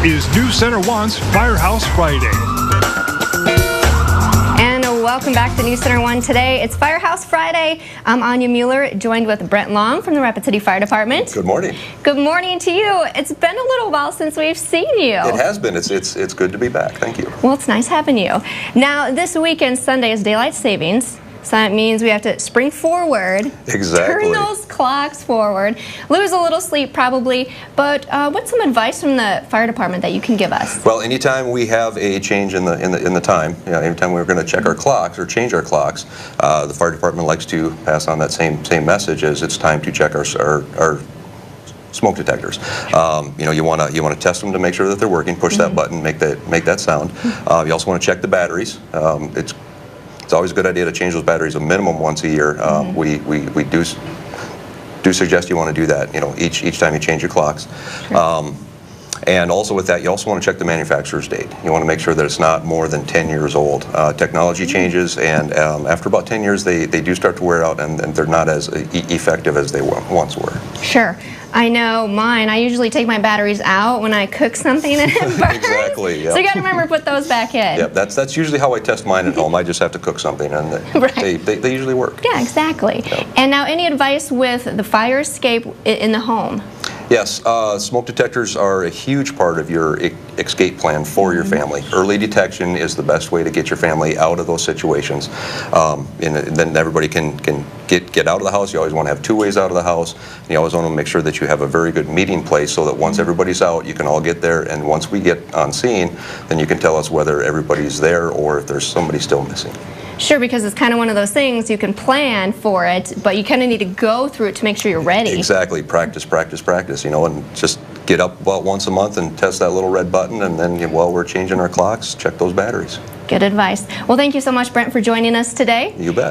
is News Center 1's Firehouse Friday. And welcome back to News Center 1 today. It's Firehouse Friday. I'm Anya Mueller, joined with Brent Long from the Rapid City Fire Department. Good morning. Good morning to you. It's been a little while since we've seen you. It has been. It's good to be back. Thank you. Well, it's nice having you. Now, this weekend, Sunday, is daylight savings. So that means we have to spring forward, Exactly. turn those clocks forward, lose a little sleep probably, but what's some advice from the fire department that you can give us? Well, anytime we have a change in the time, anytime we're going to check our clocks or change our clocks, the fire department likes to pass on that same message as it's time to check our smoke detectors. You want to test them to make sure that they're working. Push that button, make that sound. You also want to check the batteries. It's always a good idea to change those batteries a minimum once a year. We do suggest you want to do that, each time you change your clocks. Sure. And also with that, you also want to check the manufacturer's date. You want to make sure that it's not more than 10 years old. Technology changes, and after about 10 years, they do start to wear out, and they're not as effective as they once were. Sure. I know mine. I usually take my batteries out when I cook something and it burns. Exactly. Yep. So you got to remember to put those back in. Yep. That's usually how I test mine at home. I just have to cook something, and they usually work. Yeah, exactly. Yep. And now, any advice with the fire escape in the home? Yes, smoke detectors are a huge part of your escape plan for your family. Early detection is the best way to get your family out of those situations. And then everybody can get out of the house. You always want to have two ways out of the house. And you always want to make sure that you have a very good meeting place so that once everybody's out, you can all get there. And once we get on scene, then you can tell us whether everybody's there or if there's somebody still missing. Sure, because it's kind of one of those things you can plan for it, but you kind of need to go through it to make sure you're ready. Exactly. Practice, practice, practice, and just get up about once a month and test that little red button, and then while we're changing our clocks, check those batteries. Good advice. Well, thank you so much, Brent, for joining us today. You bet.